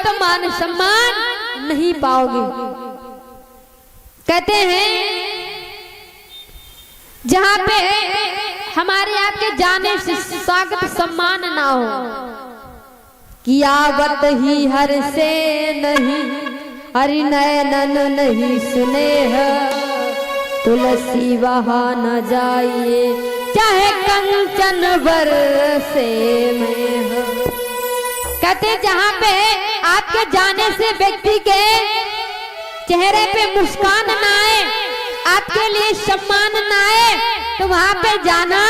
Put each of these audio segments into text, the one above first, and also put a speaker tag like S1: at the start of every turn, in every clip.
S1: तो मान सम्मान नहीं पाओगे। कहते हैं जहां पे हमारे आपके जाने से स्वागत सम्मान ना हो, कि आवत ही हर से नहीं, हरि नयनन नहीं स्नेह, तुलसी वहां न जाइए चाहे कंचन बरसे में हो। कहते जहां पे आपके जाने से व्यक्ति के चेहरे पे मुस्कान ना आए, आपके लिए सम्मान ना आए, तो वहां पे जाना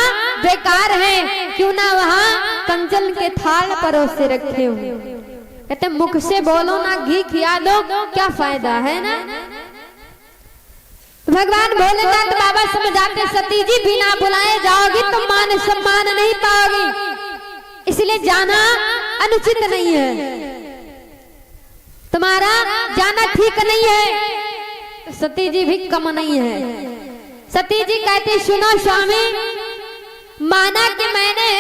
S1: बेकार है। क्यों ना वहां कंचन के थाल परोसे रखे हो। कहते मुख से बोलो ना घी खिया दो, क्या फायदा है ना। भगवान भोलेनाथ बाबा समझाते सती जी बिना बुलाए जाओगी तो मान सम्मान नहीं पाओगी, इसलिए जाना अनुचित नहीं है, तुम्हारा जाना ठीक नहीं है। सती जी भी कम नहीं है। सती जी कहती सुनो स्वामी, माना कि मैंने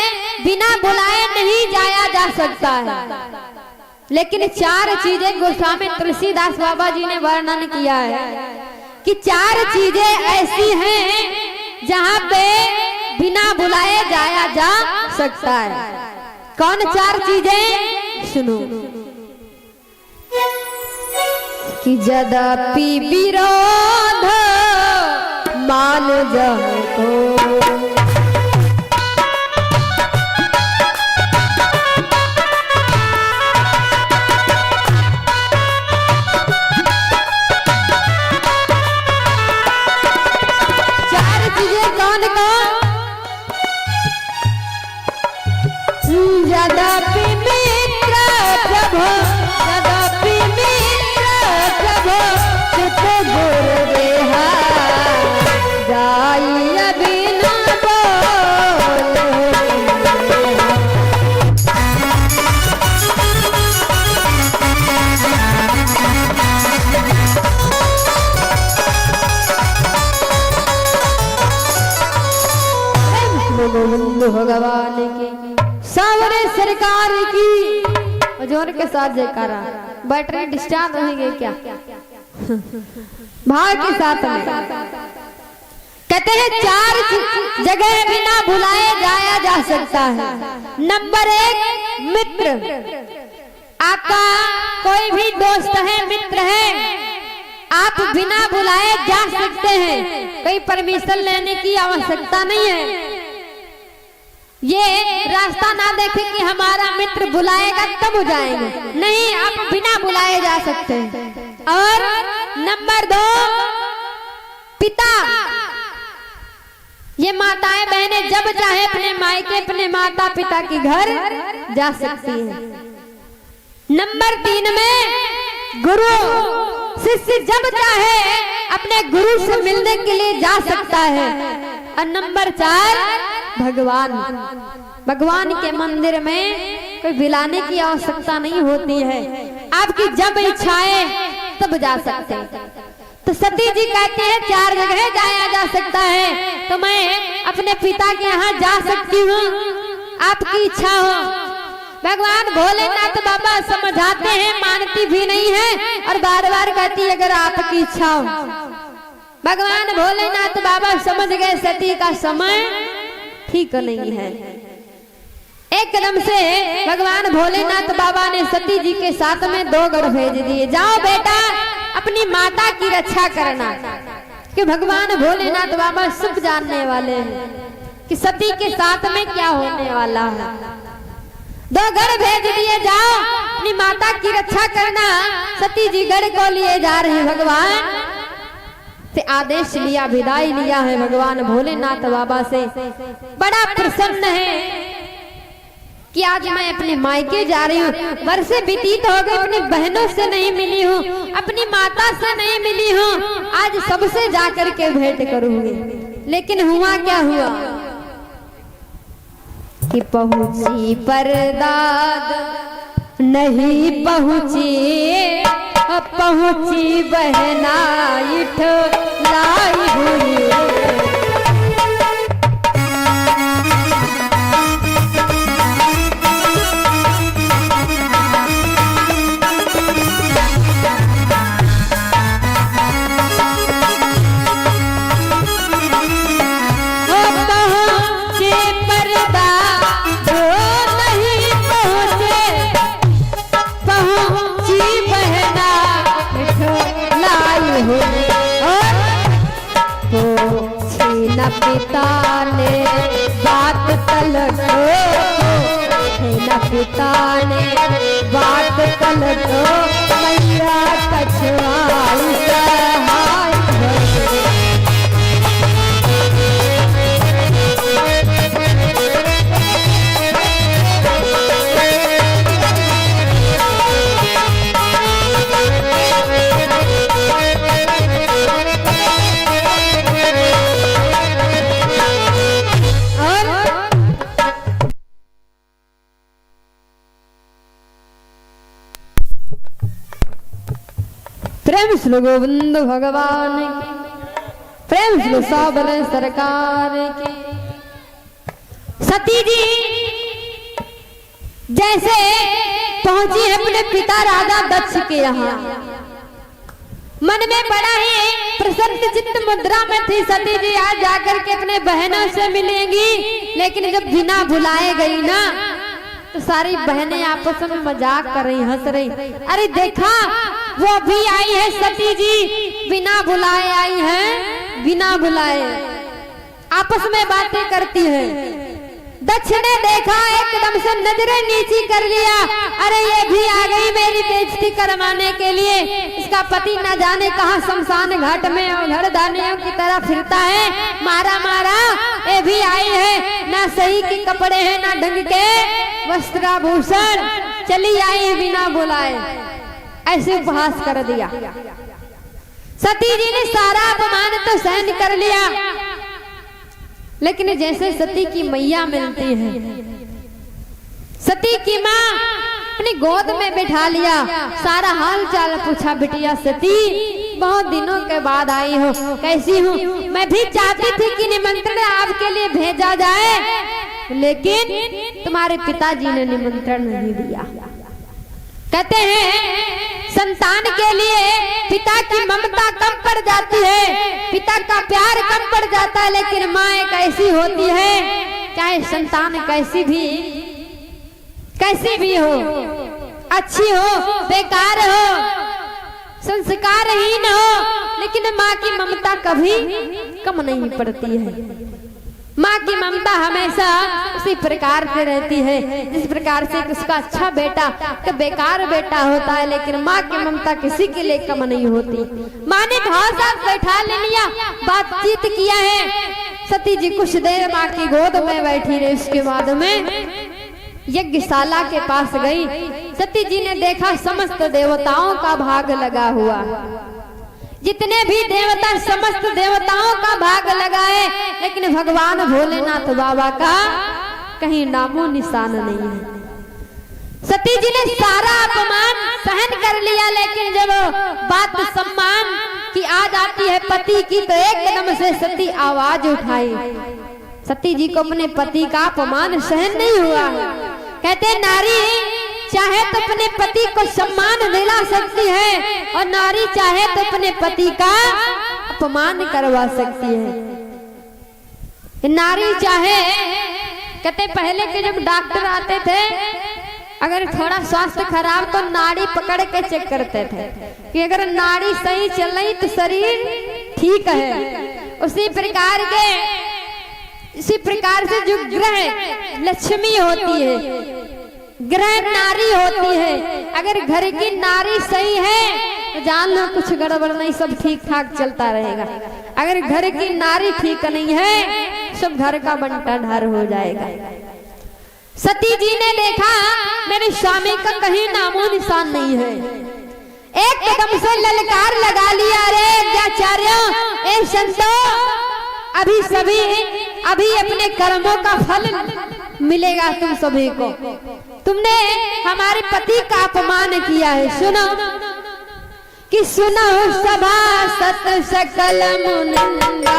S1: बिना बुलाए नहीं जाया जा सकता है, लेकिन 4 चीजें गोस्वामी तुलसीदास बाबा जी ने वर्णन किया है कि 4 चीजें ऐसी हैं जहां पे बिना बुलाए जाया जा सकता है। कौन 4 चीजें? सुनो कि यद्यपि विरोध मान जाओ, यद्यपि मित्र प्रभु, यद्यपि मित्र प्रभु चित गुरुदेहा, जाई बिना बोले। गोविंद भगवान की, सावरे सरकार की, जोर के साथ जयकारा। बैटरी डिस्चार्ज होंगे क्या? भाव के साथ में कहते हैं 4 जगह बिना बुलाए जाया जा सकता है। नंबर 1 मित्र, आपका कोई भी दोस्त है, मित्र है, आप बिना बुलाए जा सकते हैं, कोई परमिशन लेने की आवश्यकता नहीं है। ये रास्ता ना देखे कि हमारा मित्र बुलाएगा तब जाएंगे, नहीं, आप बिना बुलाए जा सकते हैं। और नंबर 2 पिता, ये माताएं बहनें जब चाहे अपने मायके अपने माता पिता के घर जा सकती हैं। नंबर 3 में गुरु, शिष्य जब चाहे अपने गुरु से मिलने के लिए जा सकता है। और नंबर 4 भगवान, भगवान के मंदिर में कोई बुलाने की आवश्यकता नहीं होती है, आपकी जब इच्छाए तब जा सकते हैं। तो सती जी कहते हैं 4 जगह जाया जा सकता है, तो मैं अपने पिता के यहाँ जा सकती हूँ, आपकी इच्छा हो। भगवान भोलेनाथ बाबा समझाते हैं, मानती भी नहीं है और बार बार कहती है अगर आपकी इच्छा हो। भगवान भोलेनाथ बाबा समझ गए सती का समय ठीक नहीं है। एकदम से भगवान भोलेनाथ बाबा ने सती जी के साथ में 2 गढ़ भेज दिए, जाओ बेटा अपनी माता की रक्षा करना। कि भगवान भोलेनाथ बाबा सब जानने वाले हैं कि सती के साथ में क्या होने वाला है। 2 गढ़ भेज दिए, जाओ अपनी माता की रक्षा करना। सती जी गढ़ को लिए जा रहे हैं, भगवान से आदेश लिया, विदाई लिया है भगवान भोलेनाथ बाबा से। बड़ा प्रसन्न है कि आज मैं अपने मायके जा रही हूँ। वर्षे व्यतीत हो गए, अपनी बहनों से नहीं मिली हूँ, अपनी माता से नहीं मिली हूँ, आज सबसे जाकर के भेंट करूंगी। लेकिन हुआ क्या हुआ कि पहुंची परदाद नहीं पहुंची, पहुंची बहना इठ लाई हुई। पिता ने बात तलको, है न पिता ने बात तलको, मैया कछुआई सहाय भई। प्रेम श्री गोविंद भगवान की, प्रेम श्री साबर सरकार की। सती जी जैसे पहुंची है अपने पिता राजा दक्ष के यहाँ, मन में बड़ा ही प्रसन्न चित्त मुद्रा में थी सती जी। आज जाकर के अपने बहनों से मिलेंगी, लेकिन जब बिना बुलाए गई ना तो सारी बहनें आपस में मजाक कर रही, हंस रही। अरे देखा वो भी आई है सती जी, बिना बुलाए आई है, बिना बुलाए आपस में बातें करती है। दक्ष ने देखा, एकदम से नजरें नीची कर लिया। अरे ये भी आ गई मेरी बेइज्जती करवाने के लिए। इसका पति न जाने कहां शमशान घाट में उधर दानियों की तरह फिरता है, मारा मारा। ये भी आई है, ना सही के कपड़े हैं ना ढंग के वस्त्राभूषण, चली आई है बिना बुलाए। ऐसे उपहास कर दिया। सती जी ने सारा अपमान तो सहन कर लिया, लेकिन जैसे सती की मैया मिलती है, सती की माँ अपनी गोद में बैठा लिया, सारा हाल चाल पूछा। बिटिया सती, बहुत दिनों के बाद आई हो, कैसी हूँ? मैं भी चाहती थी कि निमंत्रण आपके लिए भेजा जाए, लेकिन तुम्हारे पिताजी ने निमंत्रण नहीं दिया। कहते हैं संतान के लिए पिता की ममता कम पड़ जाती है, पिता का प्यार कम पड़ जाता है, लेकिन माँ एक ऐसी होती है, चाहे संतान कैसी भी हो, अच्छी हो, बेकार हो, संस्कारहीन हो, लेकिन माँ की ममता कभी कम नहीं पड़ती है। माँ की ममता हमेशा उसी प्रकार से रहती है जिस प्रकार से उसका अच्छा बेटा का बेकार बेटा होता है, लेकिन माँ की ममता किसी के लिए कम नहीं होती। माँ ने भाव साथ बैठा ले लिया, बातचीत किया है। सती जी कुछ देर माँ की गोद में बैठी रही, उसके बाद में यज्ञशाला के पास गई। सती जी ने देखा समस्त देवताओं का भाग लगा हुआ, जितने भी देवता समस्त देवताओं का भाग लगाए, लेकिन भगवान भोलेनाथ बाबा का कहीं नामो निशान नहीं है। सती जी ने सारा अपमान सहन कर लिया, लेकिन जब बात सम्मान की आ जाती है पति की, तो एकदम से सती आवाज उठाई। सती जी को अपने पति का अपमान सहन नहीं हुआ। कहते नारी चाहे तो अपने पति को सम्मान दिला सकती है, और नारी चाहे तो अपने पति का अपमान करवा सकती है। नारी चाहे, कहते पहले के जब डॉक्टर आते थे, अगर थोड़ा स्वास्थ्य खराब तो नाड़ी पकड़ के चेक करते थे कि अगर नाड़ी सही चल रही तो शरीर ठीक है। उसी प्रकार से जो ग्रह लक्ष्मी होती है, ग्रह नारी होती है। अगर घर की नारी सही है तो जान लो कुछ गड़बड़ नहीं, सब ठीक ठाक चलता रहेगा। अगर घर की नारी ठीक नहीं है, सब घर का बंटा ढार हो जाएगा। सती जी ने देखा मेरे स्वामी का कहीं नामो निशान नहीं है, एक कदम से ललकार लगा लिया। अरे यज्ञाचार्यों, ए संतो, अभी अपने कर्मों का फल मिलेगा तुम सभी को। तुमने हमारे पति का अपमान किया है। सुनो कि सुनो सभा सत सकल मुनिंदा,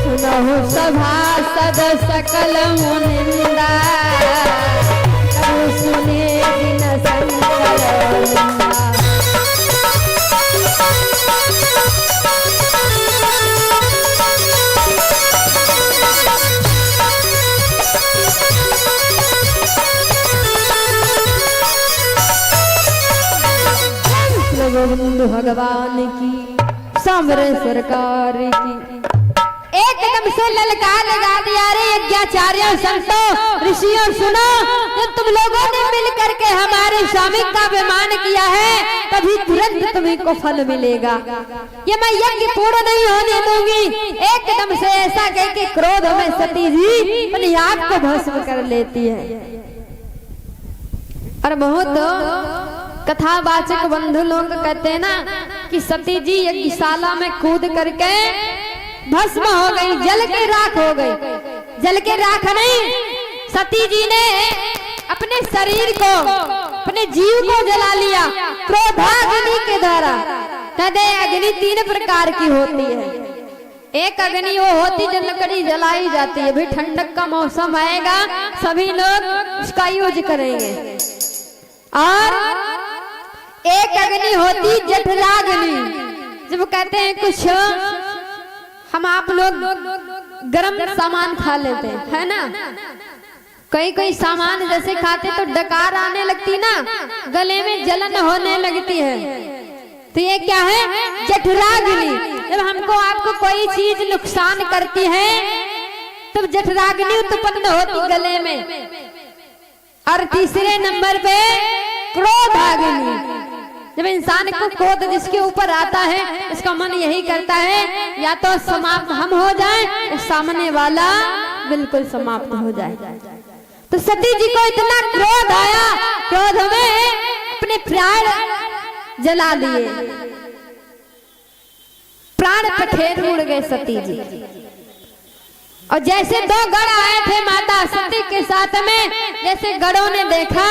S1: सुनो सभा सद सकल मुनिंदा, सुने दिन संकल। बोल भगवान की, सांवरे सरकार की। एकदम से ललकार लगा दिया, रे यज्ञाचार्यों, संतों, ऋषियों, सुनो, जब तुम लोगों ने मिलकर के हमारे स्वामी का अभिमान किया है तभी तुरंत तुम्हीं को फल मिलेगा। ये मैं यज्ञ पूर्ण नहीं होने दूंगी। एकदम से ऐसा कह के क्रोध में सती जी अपनी आग को भस्म कर लेती है। और बहुत कथावाचक बंधु लोग कहते हैं ना कि सती जी यज्ञशाला में कूद करके भस्म हो गई, जल के राख हो गई। जल के राख नहीं, सती जी ने अपने शरीर को, अपने जीव को जला लिया क्रोधाग्नि के द्वारा। कहते अग्नि 3 प्रकार की होती है। एक अग्नि वो होती जो लकड़ी जलाई जाती है, भाई ठंडक का मौसम आएगा सभी लोग उसका यूज करेंगे। और एक अग्नि होती जठराग्नि, जब कहते हैं कुछ हम आप लोग गरम सामान खा लेते हैं, है ना, कई सामान जैसे खाते तो डकार आने लगती ना, गले में जलन होने लगती है, तो ये क्या है, जठराग्नि। जब हमको आपको कोई चीज नुकसान करती है तब जठराग्नि उत्पन्न होती गले में। और तीसरे नंबर पे क्रोधाग्नि। जब इंसान को क्रोध जिसके ऊपर आता है उसका मन यही करता है या तो समाप्त हम हो जाएं, सामने वाला बिल्कुल समाप्त हो जाए। तो सती जी को इतना क्रोध आया, क्रोध में अपने प्राण जला दिए, प्राण पखेर उड़ गए सती जी। और जैसे 2 गढ़ आए थे माता सती के साथ में, जैसे गढ़ों ने देखा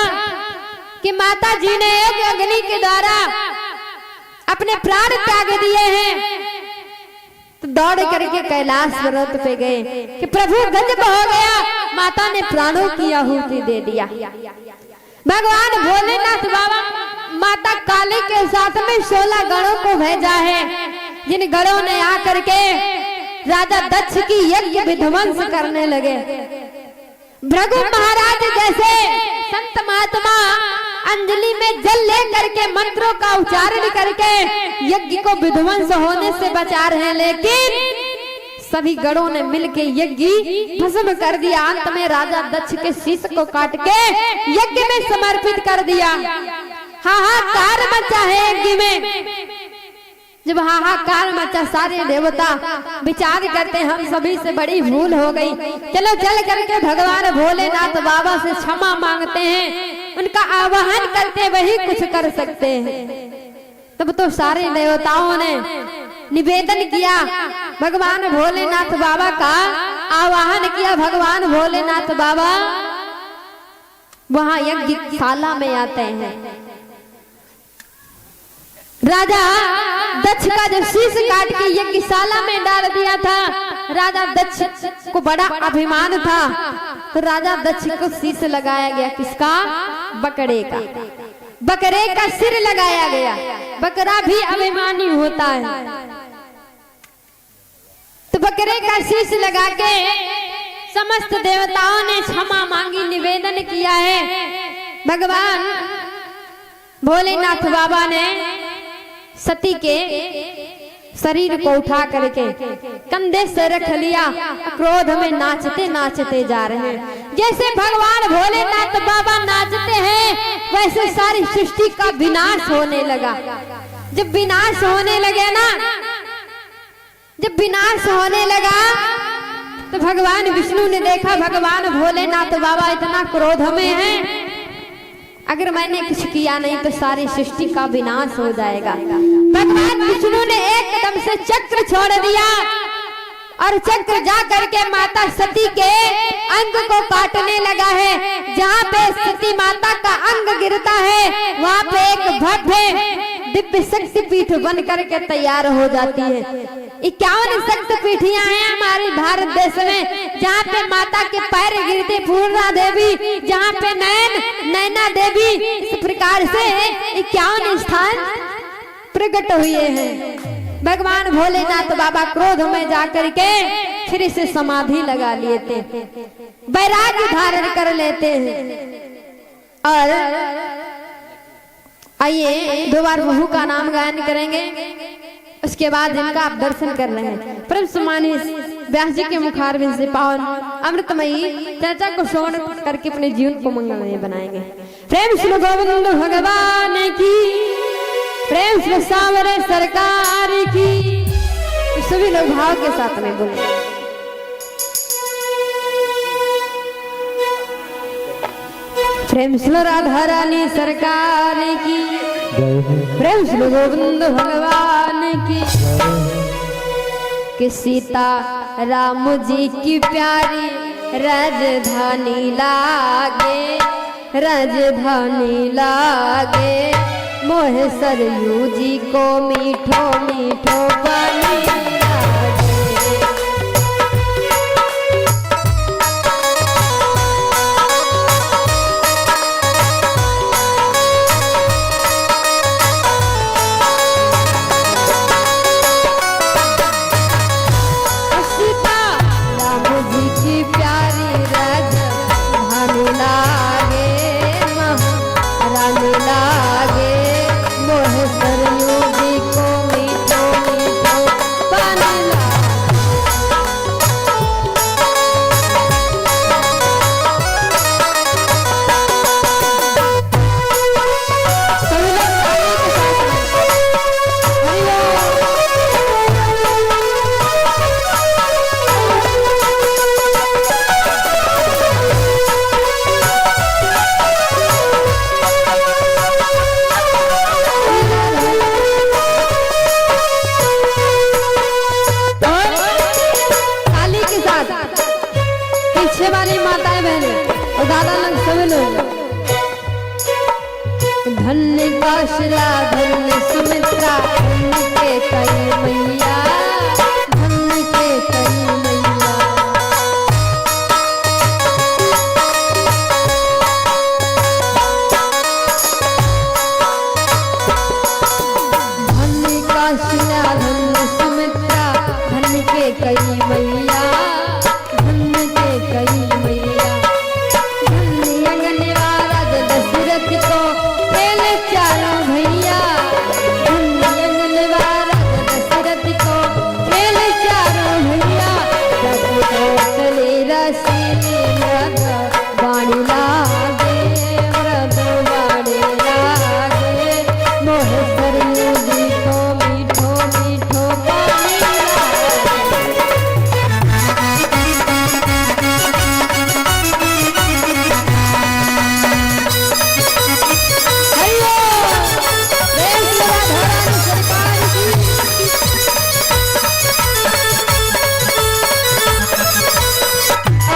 S1: कि माता जी ने एक अग्नि के द्वारा अपने प्राण त्याग दिए हैं, तो दौड़ करके कैलाश पर्वत पे गए कि प्रभु गजब हो गया, माता ने प्राणों की आहुति दे दिया। भगवान भोलेनाथ बाबा माता काली के साथ में 16 गणों को भेजा है, जिन गणों ने आकर के राजा दक्ष की यज्ञ विध्वंस करने लगे। भृगु महाराज जैसे संत महात्मा अंजलि में जल ले करके मंत्रों का उच्चारण करके यज्ञ को विध्वंस होने से बचा रहे हैं, लेकिन सभी गणों ने मिलके यज्ञ भस्म कर दिया। अंत में राजा दक्ष के शीश को काट के यज्ञ में समर्पित कर दिया। हाहाकार मचा है यज्ञ में। जब हाहाकार मचा, सारे देवता विचार करते हम सभी से बड़ी भूल हो गई, चलो चल करके भगवान भोलेनाथ बाबा से क्षमा मांगते हैं, उनका आवाहन करते वही कुछ कर सकते हैं। तब तो सारे देवताओं ने निवेदन किया, भगवान भोलेनाथ बाबा का आवाहन किया। भगवान भोलेनाथ बाबा वहां यज्ञशाला में आते हैं। राजा दक्ष का जो शीश काट के यज्ञशाला में डाल दिया था, राजा दक्ष को बड़ा अभिमान था, तो राजा दक्ष को शीश लगाया गया। किसका? बकरे का। बकरे का सिर लगाया गया। बकरा भी अभिमानी होता है, तो बकरे का शीश लगा के समस्त देवताओं ने क्षमा मांगी, निवेदन किया है। भगवान भोलेनाथ बाबा ने सती के शरीर को उठा करके कंधे से रख लिया, क्रोध में नाचते नाचते जा रहे हैं। जैसे भगवान भोलेनाथ बाबा नाचते हैं वैसे सारी सृष्टि का विनाश होने लगा। जब विनाश होने लगे ना, जब विनाश होने लगा तो भगवान विष्णु ने देखा भगवान भोलेनाथ बाबा इतना क्रोध में हैं, अगर मैंने कुछ किया नहीं तो सारी सृष्टि का विनाश हो जाएगा। भगवान विष्णु ने एकदम से चक्र छोड़ दिया और चक्र जा करके माता सती के अंग को काटने लगा है। जहाँ पे सती माता का अंग गिरता है वहाँ पे एक भव्य दिव्य शक्ति पीठ बन करके तैयार हो जाती है। 51 शक्ति पीठियां हैं हमारे भारत देश में, जहाँ पे माता के पैर गिरते पूर्णा देवी, जहाँ पे नैना देवी, इस प्रकार से 51 स्थान प्रकट हुए हैं। भगवान भोलेनाथ बाबा क्रोध में जाकर के फिर इसे समाधि लगा लेते, वैराग्य धारण कर लेते हैं और आइए दो बार बहू का नाम गायन करेंगे, उसके बाद इनका आप दर्शन कर रहे हैं। परम सम्मानित व्यास जी के मुखारबिंद से पावन अमृतमयी चर्चा को श्रवण करके अपने जीवन को मंगलमय बनाएंगे। प्रेम श्री गोविंद भगवान की, प्रेम श्री सांवरे सरकार की। तो सभी लोग भाव के साथ में बोले। प्रेम श्री राधा रानी सरकार की, प्रेम श्री गोविंद भगवान की। कि सीता राम जी की प्यारी राजधानी लागे, राजधानी लागे। मोह सरयू जी को मीठो मीठो पानी लागे। सीता राम जी की प्यारी राजधानी लागे, रानी लागे। मोह सरयू जी को मीठो मीठो पानी पीछे वाली माताएं बहने और दादा लोग सभी लोग। धन्य कौशला धन्य सुमित्रा धन्य के कई मैया, धन्य के कई मैया। धन्य कौशला धन्य सुमित्रा धन्य के कई मैया, धन्य के कई मैया। धन्य अंगनवारा दशरथ को खेले चारों भैया, धन्य अंगनवारा दशरथ को खेले चारों भैया। चले रसीली व्रत वाणी लागे, व्रत वाणी लागे। मोह सरयू जी को मीठो मीठो पानी लागे। अयो प्रेम श्री राधा रानी सरकार की।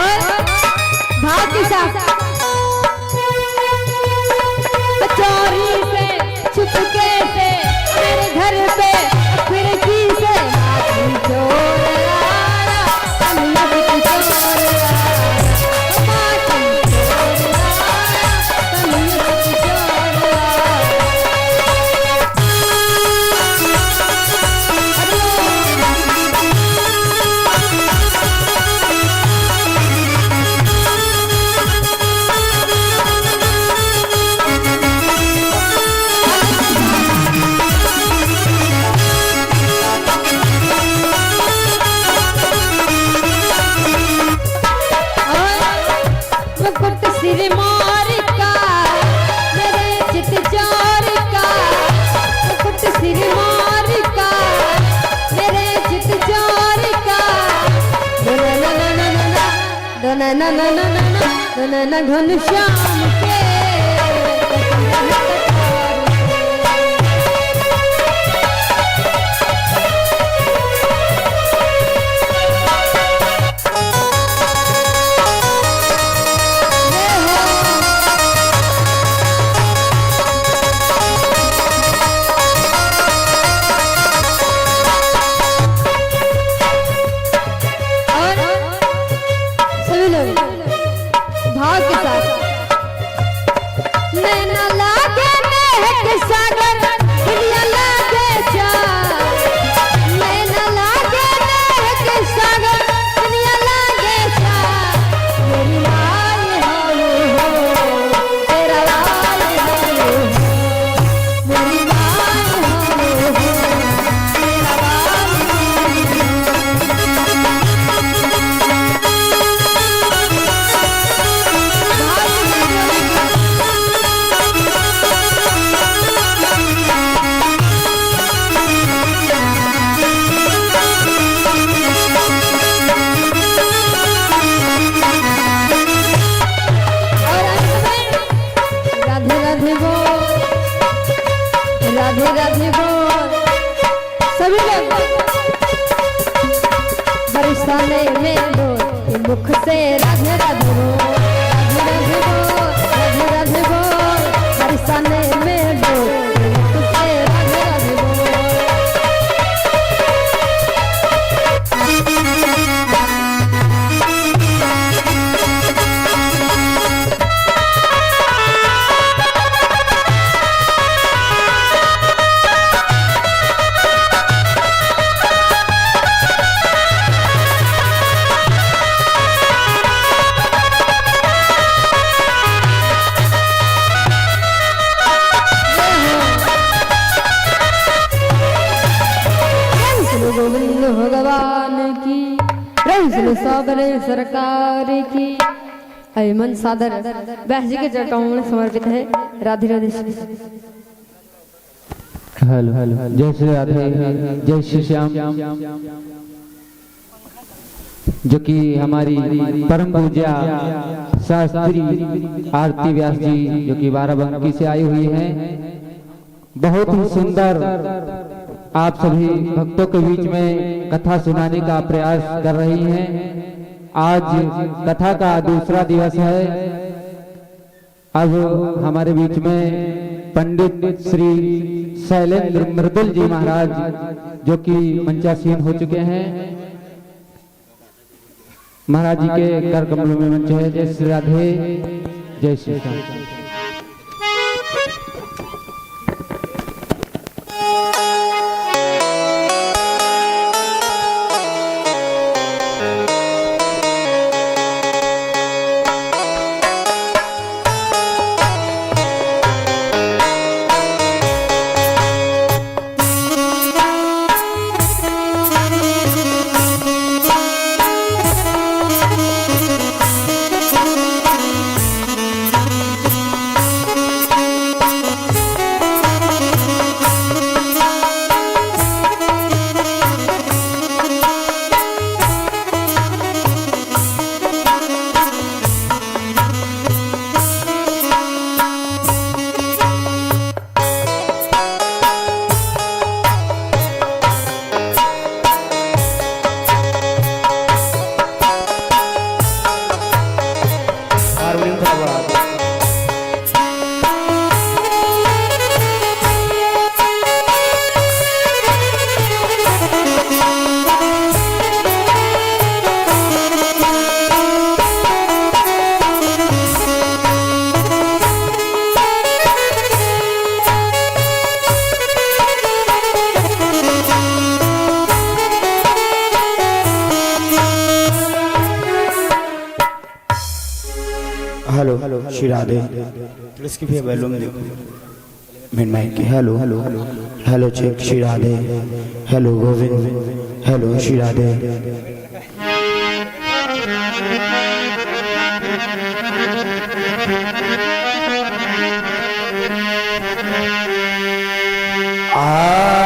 S1: और भाव के साथ चोरी से छुपके से मेरे घर पे खिड़की से हाथी चोर आया, अल्लाह की चोर आया, माटी चोर आया, अल्लाह की चोर आया। मुकुट सिर मोर का मेरे चित चोर का, मुकुट सिर मोर का मेरे चित चोर का। दोनन घनश्याम के और सभी लोग भाव के साथ। नैना लागे महक सागर दुनिया लागे चाँद, नैना लागे महक सागर दुनिया लागे चाँद। मेरी लाल हो तेरा लाल हो। मुख से राधे राधे बोल, राधे राधे बोल, राधे राधे बोल, हरिसाने में बोल, मुख से राधे राधे बोल। गोविंद भगवान की, रंग साबरे सरकार की। मन सादर व्यास जी के चरणों में समर्पित है। राधे राधे।
S2: हेलो हेलो, जय श्री राधे, जय श्री श्याम। जो कि हमारी परम पूज्या शास्त्री आरती व्यास जी जो कि बाराबंकी से आई हुई हैं, बहुत ही सुंदर आप सभी भक्तों के बीच में कथा सुनाने का प्रयास कर रही हैं। आज कथा का दूसरा दिवस है। अब हमारे बीच में पंडित श्री शैलेंद्र मृदुल जी महाराज जो कि मंचासीन हो चुके हैं। महाराज जी के कर कमलों में मंच है। जय श्री राधे, जय श्री राम।
S3: हेलो श्री राधे। इसकी भी वॉल्यूम देखो मेन माइक की। Hello hello hello check Shri Radhe. Hello Govind. Hello Shri Radhe. आ